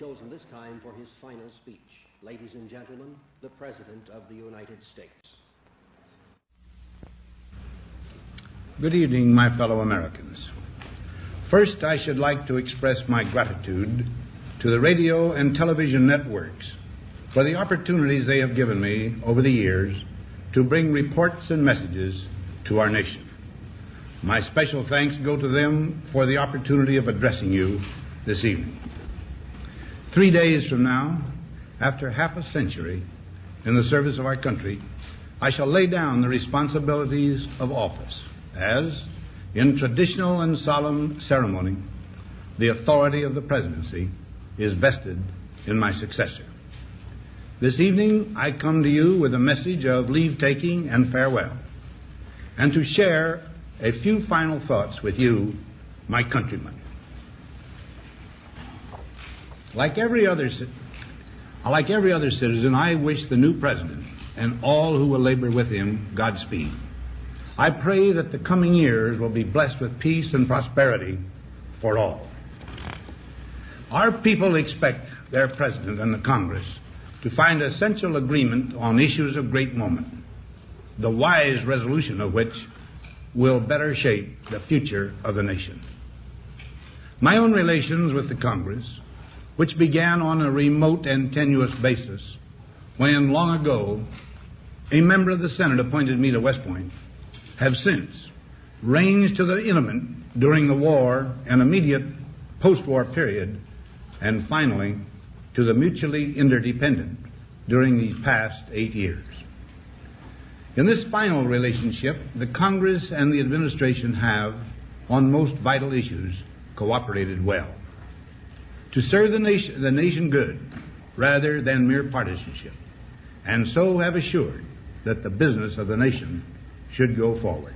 chosen this time for his final speech. Ladies and gentlemen, the President of the United States. Good evening, my fellow Americans. First, I should like to express my gratitude to the radio and television networks for the opportunities they have given me over the years to bring reports and messages to our nation. My special thanks go to them for the opportunity of addressing you this evening. 3 days from now, after half a century in the service of our country, I shall lay down the responsibilities of office as, in traditional and solemn ceremony, the authority of the presidency is vested in my successor. This evening, I come to you with a message of leave-taking and farewell, and to share a few final thoughts with you, my countrymen. Like every other citizen, I wish the new president and all who will labor with him Godspeed. I pray that the coming years will be blessed with peace and prosperity for all. Our people expect their president and the Congress to find essential agreement on issues of great moment, the wise resolution of which will better shape the future of the nation. My own relations with the Congress, which began on a remote and tenuous basis when, long ago, a member of the Senate appointed me to West Point, have since ranged to the intimate during the war and immediate post-war period, and finally to the mutually interdependent during these past 8 years. In this final relationship, the Congress and the administration have, on most vital issues, cooperated well to serve the nation good rather than mere partisanship, and so have assured that the business of the nation should go forward.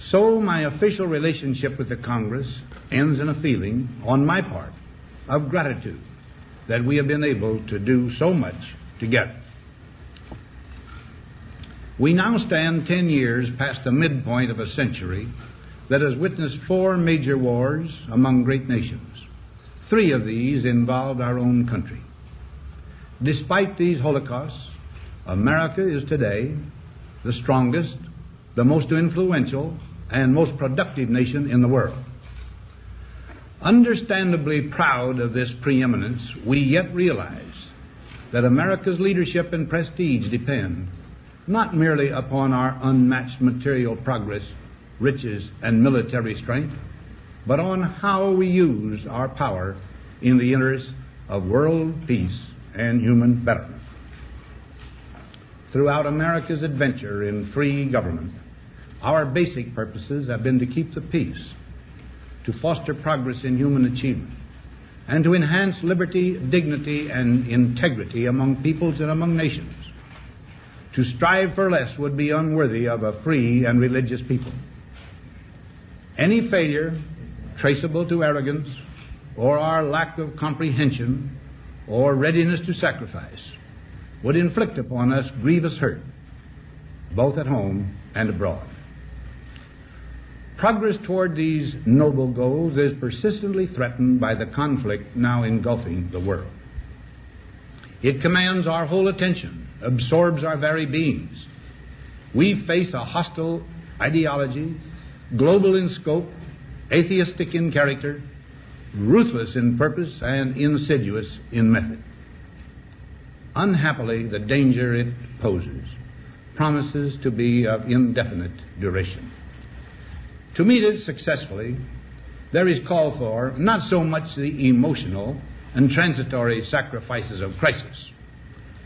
So my official relationship with the Congress ends in a feeling, on my part, of gratitude that we have been able to do so much together. We now stand 10 years past the midpoint of a century that has witnessed 4 major wars among great nations. 3 of these involved our own country. Despite these holocausts, America is today the strongest, the most influential, and most productive nation in the world. Understandably proud of this preeminence, we yet realize that America's leadership and prestige depend not merely upon our unmatched material progress, riches, and military strength, but on how we use our power in the interest of world peace and human betterment. Throughout America's adventure in free government, our basic purposes have been to keep the peace, to foster progress in human achievement, and to enhance liberty, dignity, and integrity among peoples and among nations. To strive for less would be unworthy of a free and religious people. Any failure traceable to arrogance or our lack of comprehension or readiness to sacrifice would inflict upon us grievous hurt, both at home and abroad. Progress toward these noble goals is persistently threatened by the conflict now engulfing the world. It commands our whole attention, absorbs our very beings. We face a hostile ideology, global in scope, atheistic in character, ruthless in purpose, and insidious in method. Unhappily, the danger it poses promises to be of indefinite duration. To meet it successfully, there is call for not so much the emotional and transitory sacrifices of crisis,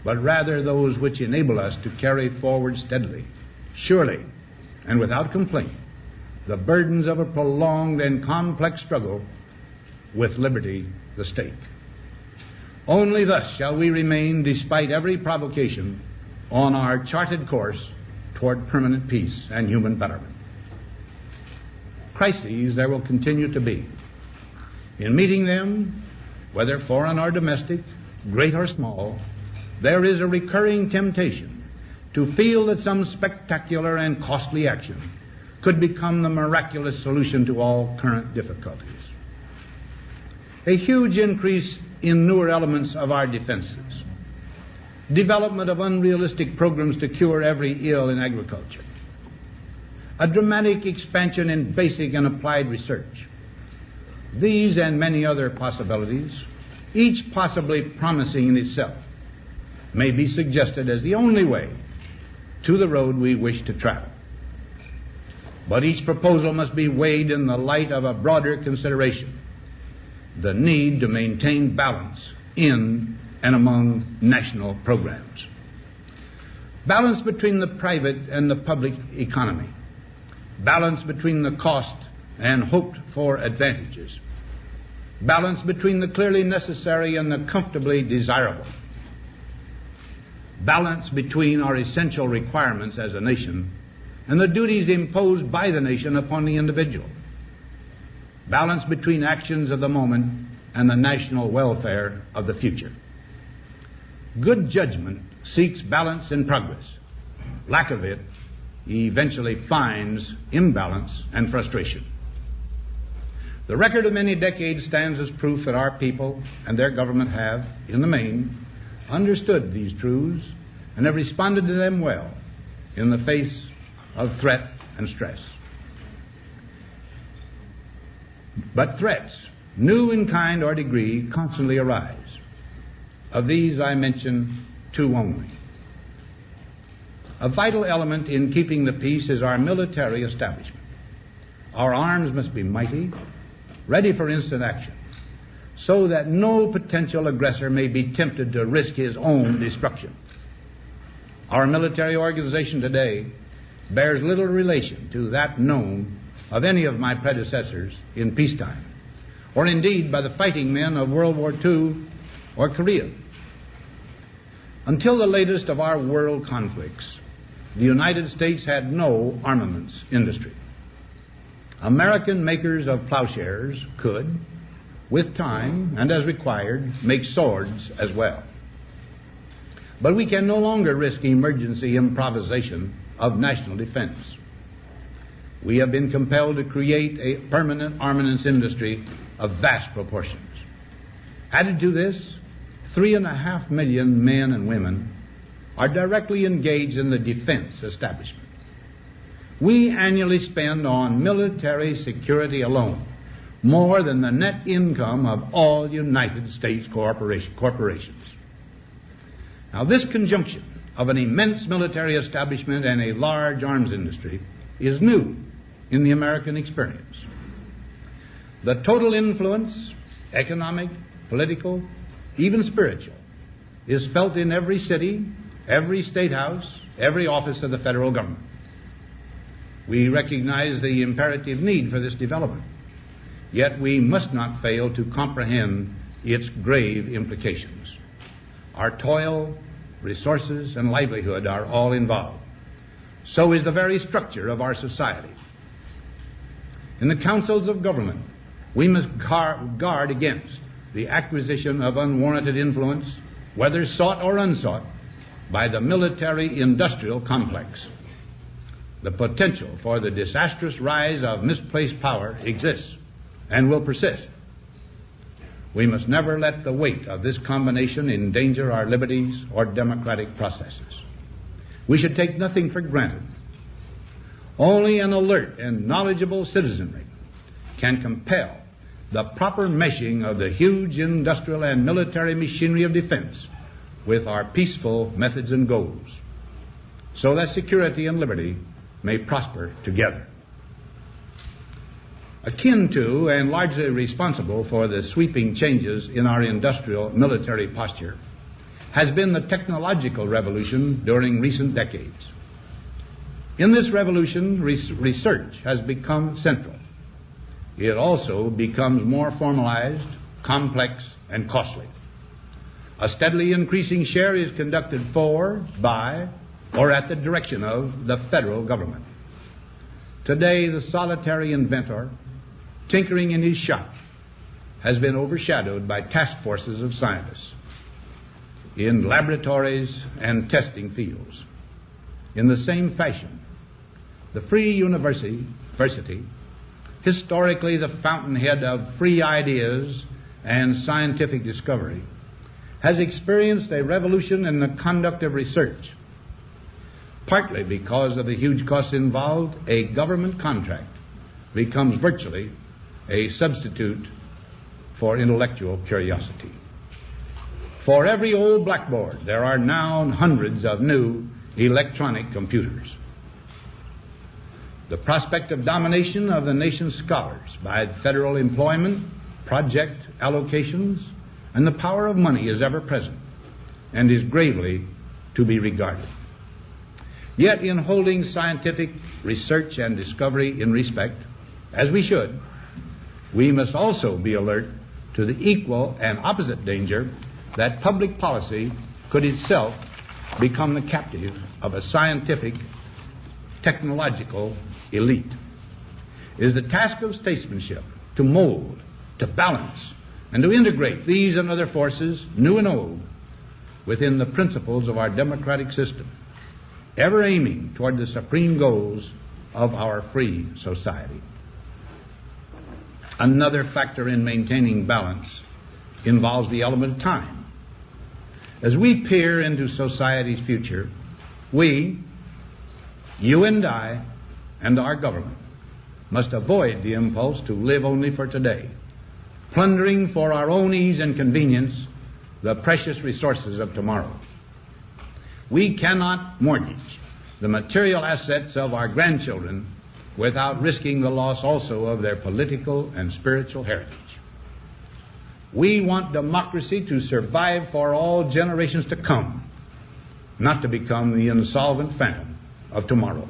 but rather those which enable us to carry forward steadily, surely, and without complaint, the burdens of a prolonged and complex struggle with liberty, the stake. Only thus shall we remain, despite every provocation, on our charted course toward permanent peace and human betterment. Crises there will continue to be. In meeting them, whether foreign or domestic, great or small, there is a recurring temptation to feel that some spectacular and costly action could become the miraculous solution to all current difficulties. a huge increase in newer elements of our defenses, development of unrealistic programs to cure every ill in agriculture, a dramatic expansion in basic and applied research. These and many other possibilities, each possibly promising in itself, may be suggested as the only way to the road we wish to travel. But each proposal must be weighed in the light of a broader consideration, the need to maintain balance in and among national programs. Balance between the private and the public economy. Balance between the cost and hoped-for advantages. Balance between the clearly necessary and the comfortably desirable. Balance between our essential requirements as a nation and the duties imposed by the nation upon the individual. Balance between actions of the moment and the national welfare of the future. Good judgment seeks balance in progress. Lack of it eventually finds imbalance and frustration. The record of many decades stands as proof that our people and their government have, in the main, understood these truths and have responded to them well in the face of threat and stress. But threats, new in kind or degree, constantly arise. Of these I mention two only. A vital element in keeping the peace is our military establishment. Our arms must be mighty, ready for instant action, so that no potential aggressor may be tempted to risk his own destruction. Our military organization today bears little relation to that known of any of my predecessors in peacetime, or indeed by the fighting men of World War II or Korea. Until the latest of our world conflicts, the United States had no armaments industry. American makers of plowshares could, with time and as required, make swords as well. But we can no longer risk emergency improvisation of national defense. We have been compelled to create a permanent armaments industry of vast proportions. Added to this, 3.5 million men and women are directly engaged in the defense establishment. We annually spend on military security alone more than the net income of all United States corporations. Now, this conjunction of an immense military establishment and a large arms industry is new in the American experience. The total influence, economic, political, even spiritual, is felt in every city, every state house, every office of the federal government. We recognize the imperative need for this development, yet we must not fail to comprehend its grave implications. Our toil, resources, and livelihood are all involved. So is the very structure of our society. In the councils of government, we must guard against the acquisition of unwarranted influence, whether sought or unsought, by the military-industrial complex. The potential for the disastrous rise of misplaced power exists and will persist. We must never let the weight of this combination endanger our liberties or democratic processes. We should take nothing for granted. Only an alert and knowledgeable citizenry can compel the proper meshing of the huge industrial and military machinery of defense with our peaceful methods and goals, so that security and liberty may prosper together. Akin to and largely responsible for the sweeping changes in our industrial military posture has been the technological revolution during recent decades. In this revolution, research has become central. It also becomes more formalized, complex, and costly. A steadily increasing share is conducted for, by, or at the direction of the federal government. Today, the solitary inventor, tinkering in his shop, has been overshadowed by task forces of scientists in laboratories and testing fields. In the same fashion, the free university, historically the fountainhead of free ideas and scientific discovery has experienced a revolution in the conduct of research. Partly because of the huge costs involved, a government contract becomes virtually a substitute for intellectual curiosity. For every old blackboard, there are now hundreds of new electronic computers. The prospect of domination of the nation's scholars by federal employment, project allocations, and the power of money is ever present and is gravely to be regarded. Yet in holding scientific research and discovery in respect, as we should, we must also be alert to the equal and opposite danger that public policy could itself become the captive of a scientific, technological elite. It is the task of statesmanship to mold, to balance, and to integrate these and other forces, new and old, within the principles of our democratic system, ever aiming toward the supreme goals of our free society. Another factor in maintaining balance involves the element of time. As we peer into society's future, we, you and I, and our government must avoid the impulse to live only for today, plundering for our own ease and convenience the precious resources of tomorrow. We cannot mortgage the material assets of our grandchildren without risking the loss also of their political and spiritual heritage. We want democracy to survive for all generations to come, not to become the insolvent phantom of tomorrow.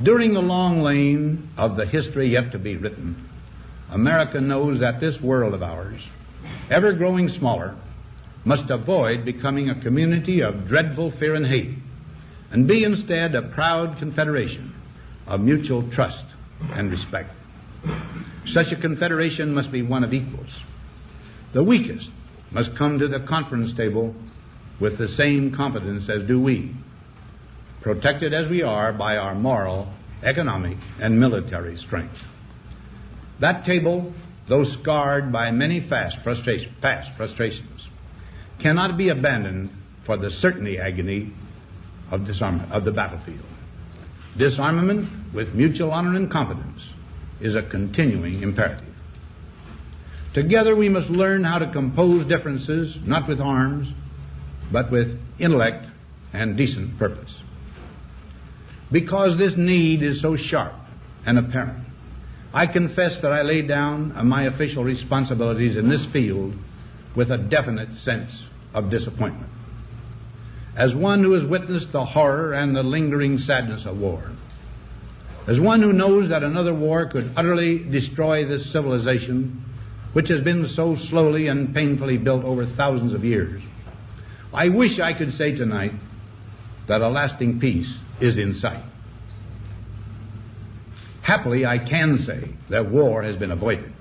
During the long lane of the history yet to be written, America knows that this world of ours, ever growing smaller, must avoid becoming a community of dreadful fear and hate, and be instead a proud confederation of mutual trust and respect. Such a confederation must be one of equals. The weakest must come to the conference table with the same confidence as do we, protected as we are by our moral, economic, and military strength. That table, though scarred by many past frustrations, cannot be abandoned for the certainty agony of disarmament, of the battlefield. Disarmament with mutual honor and confidence is a continuing imperative. Together we must learn how to compose differences, not with arms, but with intellect and decent purpose. Because this need is so sharp and apparent, I confess that I lay down my official responsibilities in this field with a definite sense of disappointment. As one who has witnessed the horror and the lingering sadness of war, as one who knows that another war could utterly destroy this civilization which has been so slowly and painfully built over thousands of years, I wish I could say tonight that a lasting peace is in sight. Happily, I can say that war has been avoided.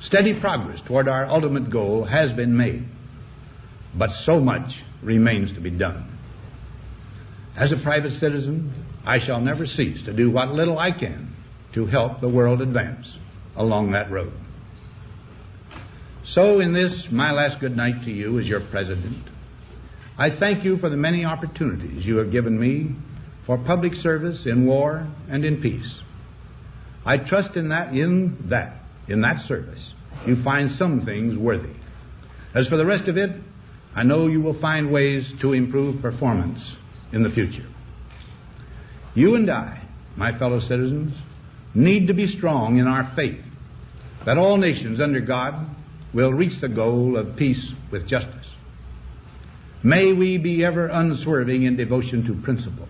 Steady progress toward our ultimate goal has been made, but so much remains to be done. As a private citizen, I shall never cease to do what little I can to help the world advance along that road. So in this, my last good night to you as your president, I thank you for the many opportunities you have given me for public service in war and in peace. I trust in that service, you find some things worthy. As for the rest of it, I know you will find ways to improve performance in the future. You and I, my fellow citizens, need to be strong in our faith that all nations under God will reach the goal of peace with justice. May we be ever unswerving in devotion to principle,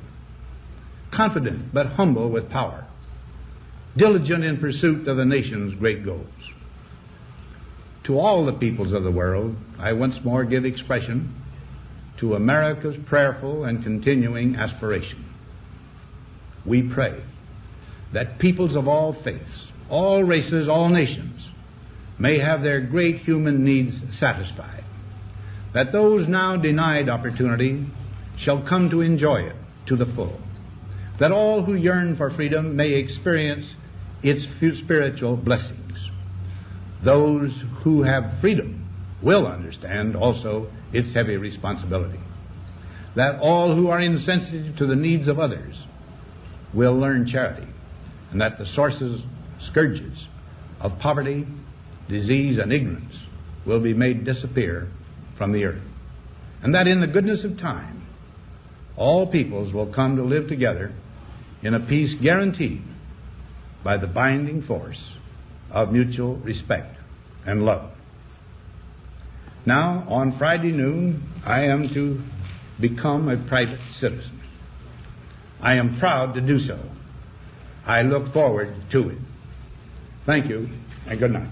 confident but humble with power, diligent in pursuit of the nation's great goals. To all the peoples of the world, I once more give expression to America's prayerful and continuing aspiration. We pray that peoples of all faiths, all races, all nations may have their great human needs satisfied, that those now denied opportunity shall come to enjoy it to the full, that all who yearn for freedom may experience its spiritual blessings. those who have freedom will understand also its heavy responsibility. That all who are insensitive to the needs of others will learn charity, and that the sources, scourges of poverty, disease, and ignorance will be made disappear from the earth. And that in the goodness of time, all peoples will come to live together in a peace guaranteed by the binding force of mutual respect and love. Now, on Friday noon, I am to become a private citizen. I am proud to do so. I look forward to it. Thank you, and good night.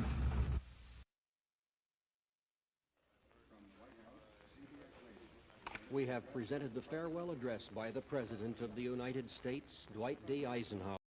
We have presented the farewell address by the President of the United States, Dwight D. Eisenhower.